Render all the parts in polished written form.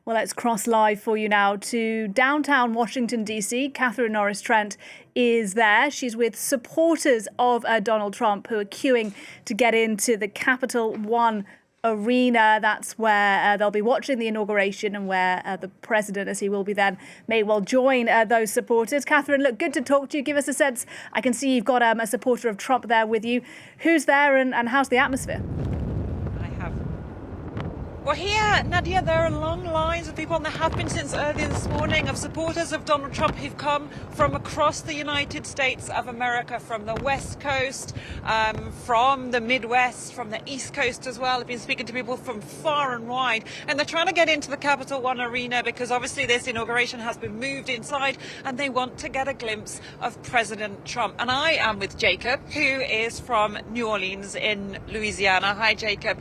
Well, let's cross live for you now to downtown Washington, D.C. Catherine Norris Trent is there. She's with supporters of Donald Trump who are queuing to get into the Capital One arena. That's where they'll be watching the inauguration and where the president, as he will be then, may well join those supporters. Catherine, look, good to talk to you. Give us a sense. I can see you've got a supporter of Trump there with you. Who's there and how's the atmosphere? Well, here, Nadia, there are long lines of people, and there have been since earlier this morning, of supporters of Donald Trump who've come from across the United States of America, from the West Coast, from the Midwest, from the East Coast as well. I've been speaking to people from far and wide, and they're trying to get into the Capital One arena because obviously this inauguration has been moved inside, and they want to get a glimpse of President Trump. And I am with Jacob, who is from New Orleans in Louisiana. Hi, Jacob.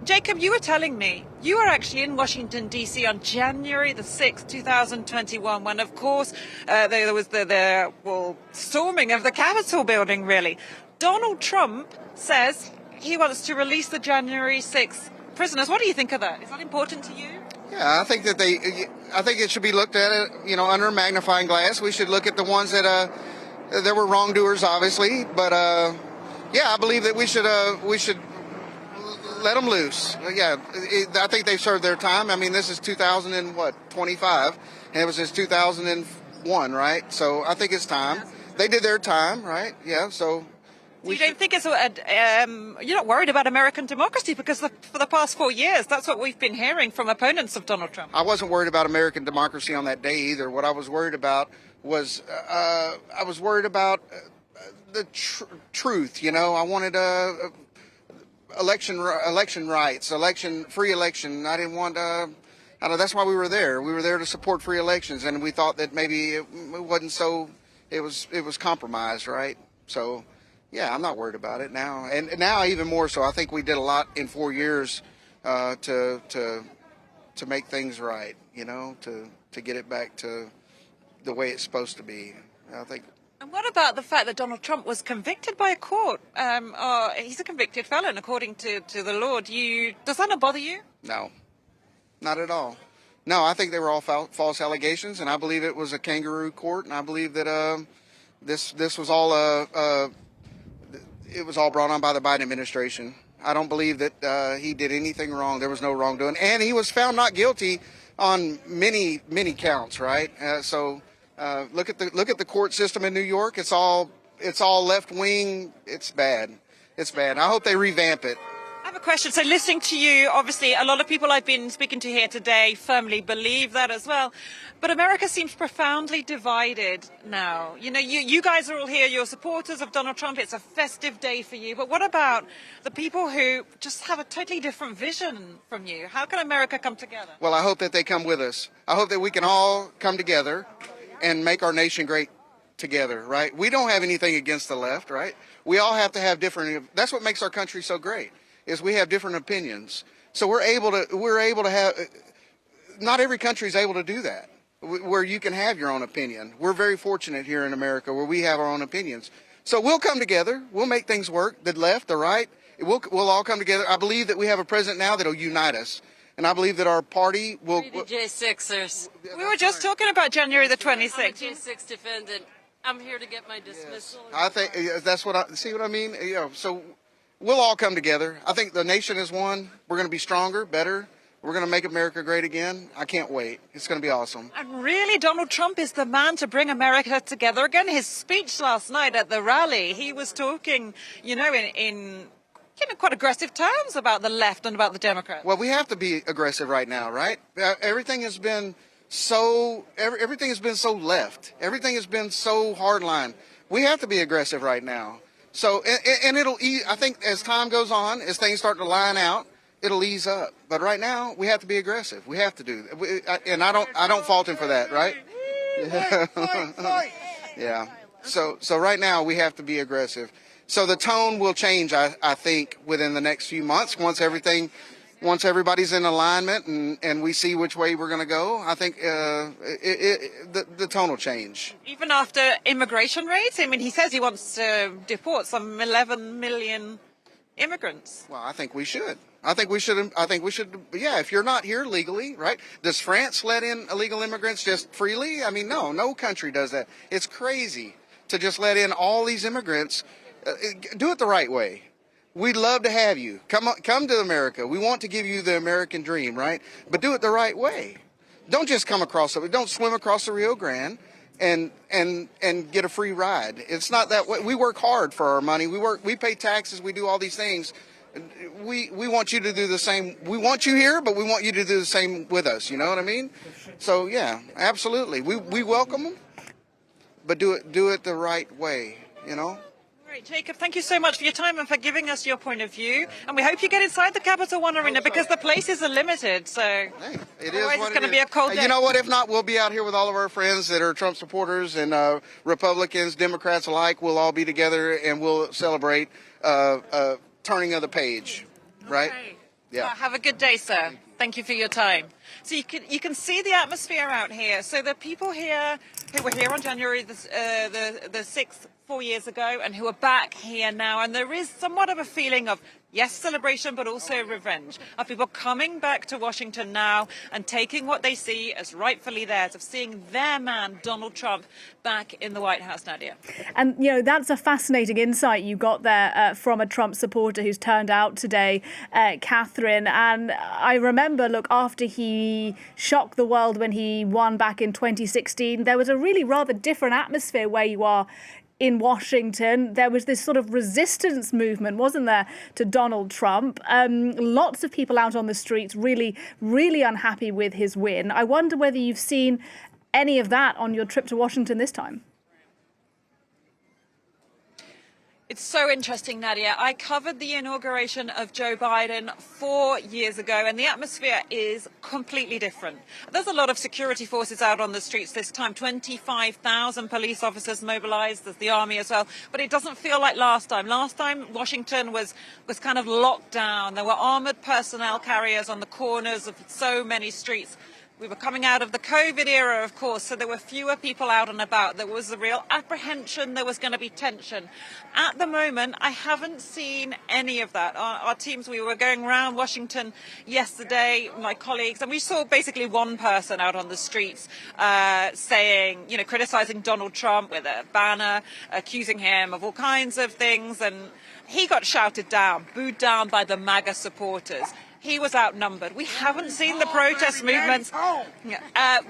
Jacob, you were telling me you were actually in Washington, D.C. on January the 6th, 2021, when, of course, there was the storming of the Capitol building, really. Donald Trump says he wants to release the January 6th prisoners. What do you think of that? Is that important to you? Yeah, I think that I think it should be looked at, under a magnifying glass. We should look at the ones that there were wrongdoers, obviously. But, I believe that we should let them loose. Yeah, I think they've served their time. I mean, this is 2025, and it was since 2001, right? So I think it's time. They did their time, right? Yeah, so... You don't think it's you're not worried about American democracy because for the past 4 years, that's what we've been hearing from opponents of Donald Trump. I wasn't worried about American democracy on that day either. What I was worried about was the truth. I wanted election rights, free election. I didn't want that's why we were there. We were there to support free elections, and we thought that maybe it wasn't so. It was compromised, right? So, yeah, I'm not worried about it now, and now even more so. I think we did a lot in 4 years to make things right. To get it back to the way it's supposed to be. I think. And what about the fact that Donald Trump was convicted by a court? He's a convicted felon, according to the law. Does that not bother you? No, not at all. No, I think they were all false allegations, and I believe it was a kangaroo court, and I believe that this was all it was all brought on by the Biden administration. I don't believe that he did anything wrong. There was no wrongdoing, and he was found not guilty on many counts. Right? Look at the court system in New York. It's all left wing. It's bad. It's bad. I hope they revamp it. I have a question. So listening to you, obviously a lot of people I've been speaking to here today firmly believe that as well. But America seems profoundly divided now. You guys are all here. You're supporters of Donald Trump. It's a festive day for you. But what about the people who just have a totally different vision from you? How can America come together? Well, I hope that they come with us. I hope that we can all come together and make our nation great together, right? We don't have anything against the left, right? We all have to have different. That's what makes our country so great, is we have different opinions. So we're able to have. Not every country is able to do that, where you can have your own opinion. We're very fortunate here in America where we have our own opinions. So we'll come together. We'll make things work. The left, the right, we'll all come together. I believe that we have a president now that'll unite us. And I believe that our party will... The J6ers. We were just talking about January the 26th. I'm a J6 defendant. I'm here to get my dismissal. Yes. I think that's what see what I mean? So we'll all come together. I think the nation is one. We're going to be stronger, better. We're going to make America great again. I can't wait. It's going to be awesome. And really, Donald Trump is the man to bring America together again. His speech last night at the rally, he was talking, in quite aggressive terms about the left and about the Democrats. Well, we have to be aggressive right now, right? Everything has been so left. Everything has been so hardline. We have to be aggressive right now. So, and it'll ease. I think as time goes on, as things start to line out, it'll ease up. But right now, we have to be aggressive. We have to do that. And I don't fault him for that, right? Yeah. So right now we have to be aggressive. So the tone will change, I think, within the next few months once everybody's in alignment and we see which way we're going to go. I think the tone will change. Even after immigration raids? I mean, he says he wants to deport some 11 million immigrants. Well, I think we should. I think we should. Yeah, if you're not here legally, right? Does France let in illegal immigrants just freely? I mean, no country does that. It's crazy to just let in all these immigrants. Do it the right way. We'd love to have you. Come to America. We want to give you the American dream, right? But do it the right way. Don't just don't swim across the Rio Grande and get a free ride. It's not that way. We work hard for our money. We pay taxes. We do all these things. We want you to do the same. We want you here, but we want you to do the same with us. You know what I mean? So yeah, absolutely. We welcome them, but do it the right way. You know. Great, Jacob, thank you so much for your time and for giving us your point of view. And we hope you get inside the Capital One Arena because the places are limited. So hey, it is otherwise what it's going to it be is. a cold day. You know what? If not, we'll be out here with all of our friends that are Trump supporters and Republicans, Democrats alike. We'll all be together and we'll celebrate turning of the page, right? Okay. Yeah. Well, have a good day, sir. Thank you for your time. So you can see the atmosphere out here. So the people here who were here on January the 6th 4 years ago and who are back here now, and there is somewhat of a feeling of yes, celebration, but also revenge, of people coming back to Washington now and taking what they see as rightfully theirs, of seeing their man, Donald Trump, back in the White House, Nadia. And, you know, that's a fascinating insight you got there from a Trump supporter who's turned out today, Catherine. And I remember, look, after he shocked the world when he won back in 2016, there was a really rather different atmosphere where you are in Washington. There was this sort of resistance movement, wasn't there, to Donald Trump? Lots of people out on the streets really, really unhappy with his win. I wonder whether you've seen any of that on your trip to Washington this time. It's so interesting, Nadia. I covered the inauguration of Joe Biden 4 years ago, and the atmosphere is completely different. There's a lot of security forces out on the streets this time, 25,000 police officers mobilized. There's the army as well. But it doesn't feel like last time. Last time, Washington was kind of locked down. There were armored personnel carriers on the corners of so many streets. We were coming out of the COVID era, of course, so there were fewer people out and about. There was a real apprehension there was going to be tension. At the moment, I haven't seen any of that. Our teams, we were going around Washington yesterday, my colleagues, and we saw basically one person out on the streets saying, you know, criticizing Donald Trump with a banner, accusing him of all kinds of things. And he got shouted down, booed down by the MAGA supporters. He was outnumbered. We haven't seen the protest movements.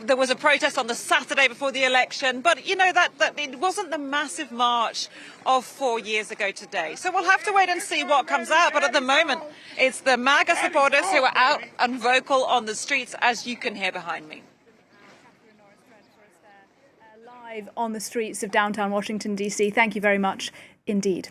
There was a protest on the Saturday before the election, but you know that it wasn't the massive march of 4 years ago today. So we'll have to wait and see what comes out. But at the moment, it's the MAGA supporters who are out and vocal on the streets, as you can hear behind me. Catherine Norris Trent for us there, live on the streets of downtown Washington, D.C. Thank you very much indeed.